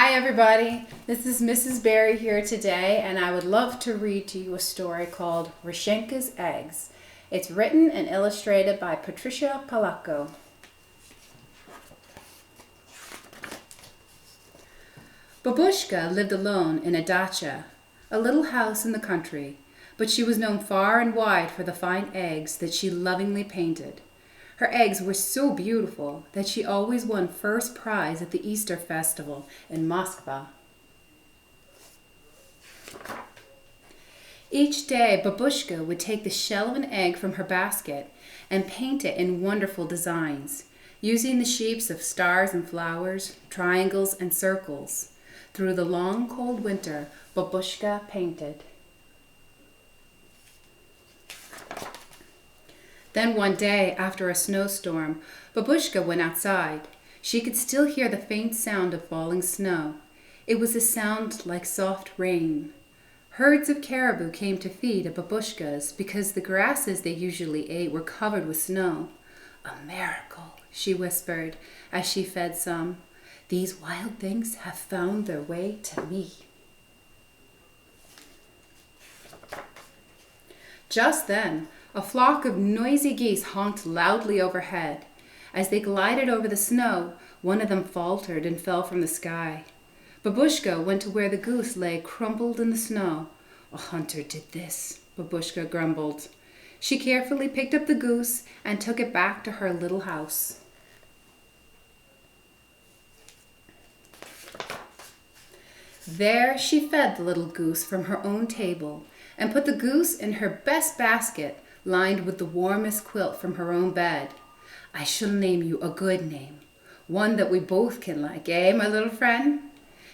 Hi everybody, this is Mrs. Berry here today, and I would love to read to you a story called Rechenka's Eggs. It's written and illustrated by Patricia Polacco. Babushka lived alone in a dacha, a little house in the country, but she was known far and wide for the fine eggs that she lovingly painted. Her eggs were so beautiful that she always won first prize at the Easter festival in Moscow. Each day, Babushka would take the shell of an egg from her basket and paint it in wonderful designs, using the shapes of stars and flowers, triangles and circles. Through the long, cold winter, Babushka painted. Then one day, after a snowstorm, Babushka went outside. She could still hear the faint sound of falling snow. It was a sound like soft rain. Herds of caribou came to feed at Babushka's because the grasses they usually ate were covered with snow. "A miracle," she whispered as she fed some. "These wild things have found their way to me." Just then, a flock of noisy geese honked loudly overhead. As they glided over the snow, one of them faltered and fell from the sky. Babushka went to where the goose lay crumpled in the snow. "A hunter did this," Babushka grumbled. She carefully picked up the goose and took it back to her little house. There she fed the little goose from her own table and put the goose in her best basket, lined with the warmest quilt from her own bed. "I shall name you a good name, one that we both can like, eh, my little friend?"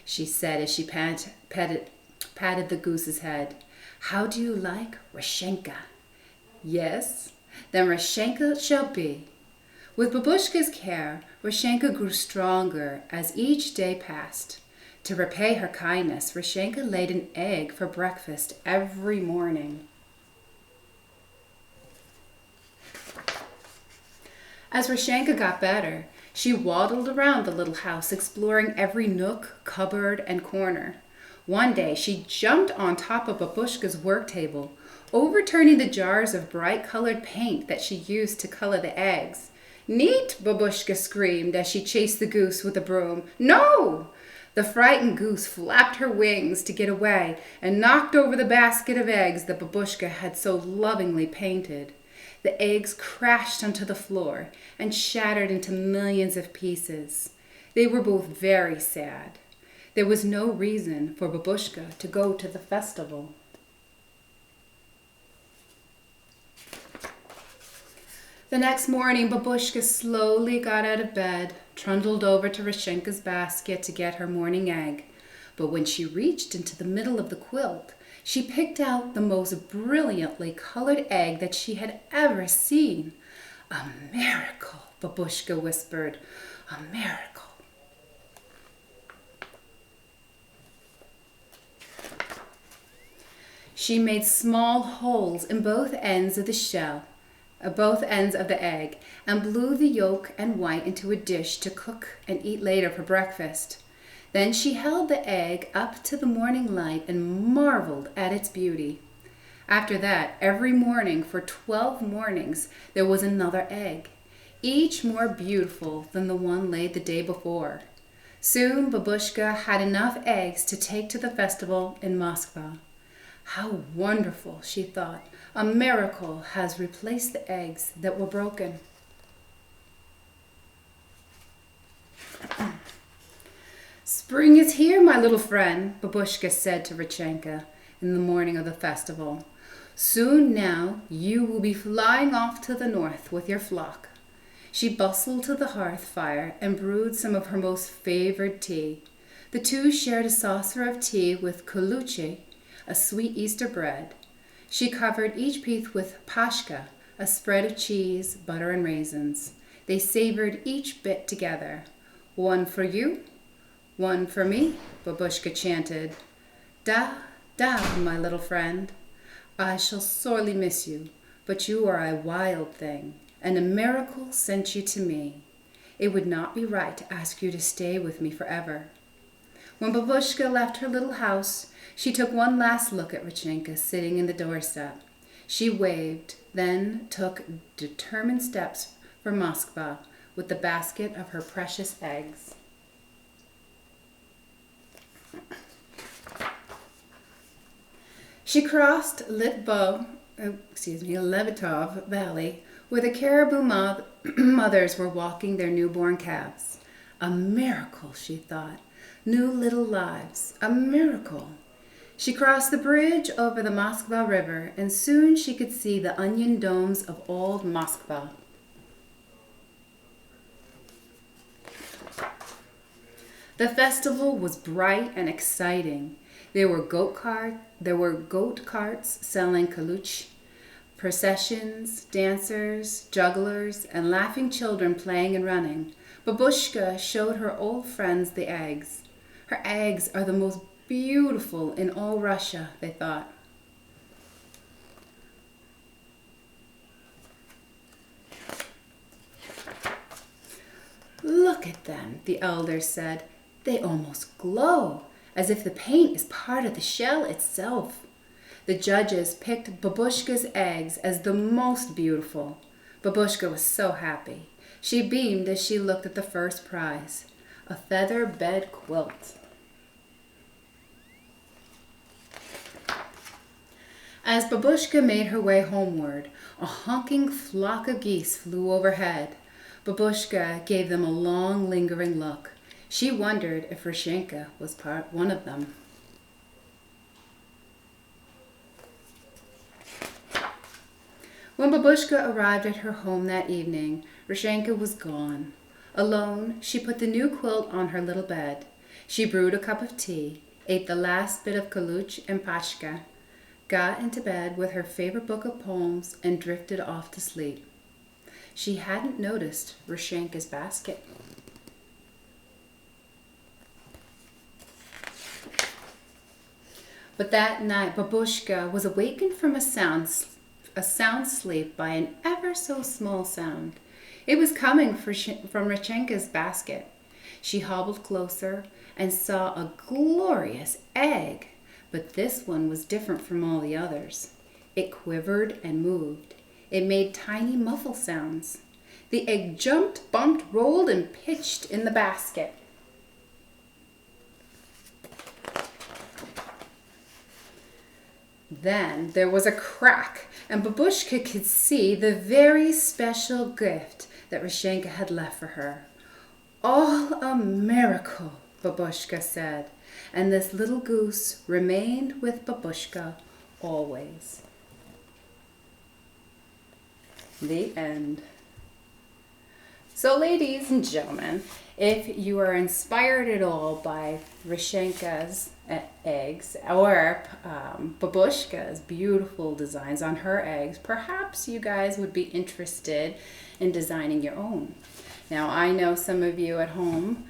she said as she patted the goose's head. "How do you like Rechenka?" "Yes, then Rechenka it shall be." With Babushka's care, Rechenka grew stronger as each day passed. To repay her kindness, Rechenka laid an egg for breakfast every morning. As Rechenka got better, she waddled around the little house, exploring every nook, cupboard, and corner. One day, she jumped on top of Babushka's work table, overturning the jars of bright-colored paint that she used to color the eggs. "Neat!" Babushka screamed as she chased the goose with a broom. "No!" The frightened goose flapped her wings to get away and knocked over the basket of eggs that Babushka had so lovingly painted. The eggs crashed onto the floor and shattered into millions of pieces. They were both very sad. There was no reason for Babushka to go to the festival. The next morning, Babushka slowly got out of bed, trundled over to Rechenka's basket to get her morning egg. But when she reached into the middle of the quilt, she picked out the most brilliantly colored egg that she had ever seen. "A miracle," Babushka whispered. "A miracle." She made small holes in both ends of the shell, both ends of the egg, and blew the yolk and white into a dish to cook and eat later for breakfast. Then she held the egg up to the morning light and marveled at its beauty. After that, every morning for 12 mornings, there was another egg, each more beautiful than the one laid the day before. Soon, Babushka had enough eggs to take to the festival in Moscow. "How wonderful," she thought. "A miracle has replaced the eggs that were broken." "Spring is here, my little friend," Babushka said to Rechenka in the morning of the festival. "Soon now you will be flying off to the north with your flock." She bustled to the hearth fire and brewed some of her most favored tea. The two shared a saucer of tea with kuluche, a sweet Easter bread. She covered each piece with pashka, a spread of cheese, butter, and raisins. They savored each bit together. "One for you, one for me," Babushka chanted. "Da, da, my little friend. I shall sorely miss you, but you are a wild thing, and a miracle sent you to me. It would not be right to ask you to stay with me forever." When Babushka left her little house, she took one last look at Rechenka sitting in the doorstep. She waved, then took determined steps for Moskva with the basket of her precious eggs. She crossed Levitov Valley, where the caribou mothers were walking their newborn calves. A miracle, she thought. New little lives. A miracle. She crossed the bridge over the Moskva River, and soon she could see the onion domes of old Moskva. The festival was bright and exciting. There were goat carts selling kaluch, processions, dancers, jugglers, and laughing children playing and running. Babushka showed her old friends the eggs. Her eggs are the most beautiful in all Russia, they thought. Look at them, the elders said. They almost glow, as if the paint is part of the shell itself. The judges picked Babushka's eggs as the most beautiful. Babushka was so happy. She beamed as she looked at the first prize, a feather bed quilt. As Babushka made her way homeward, a honking flock of geese flew overhead. Babushka gave them a long, lingering look. She wondered if Rechenka was one of them. When Babushka arrived at her home that evening, Rechenka was gone. Alone, she put the new quilt on her little bed. She brewed a cup of tea, ate the last bit of kaluch and pachka, got into bed with her favorite book of poems, and drifted off to sleep. She hadn't noticed Rechenka's basket. But that night, Babushka was awakened from a sound sleep by an ever so small sound. It was coming from Rechenka's basket. She hobbled closer and saw a glorious egg, but this one was different from all the others. It quivered and moved. It made tiny muffle sounds. The egg jumped, bumped, rolled, and pitched in the basket. Then there was a crack, and Babushka could see the very special gift that Rechenka had left for her. All a miracle, Babushka said, and this little goose remained with Babushka always. The end. So, ladies and gentlemen, if you are inspired at all by Rechenka's eggs or Babushka's beautiful designs on her eggs, perhaps you guys would be interested in designing your own. Now, I know some of you at home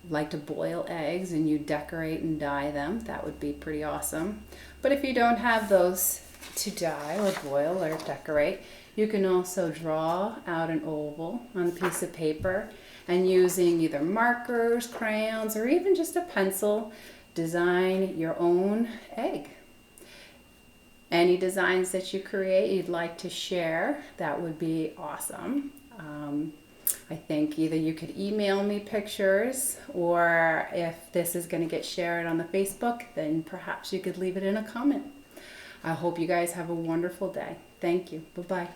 like to boil eggs and you decorate and dye them. That would be pretty awesome. But if you don't have those to dye or boil or decorate, you can also draw out an oval on a piece of paper and using either markers, crayons, or even just a pencil, design your own egg. Any designs that you create you'd like to share, that would be awesome. I think either you could email me pictures, or if this is going to get shared on the Facebook, then perhaps you could leave it in a comment. I hope you guys have a wonderful day. Thank you. Bye-bye.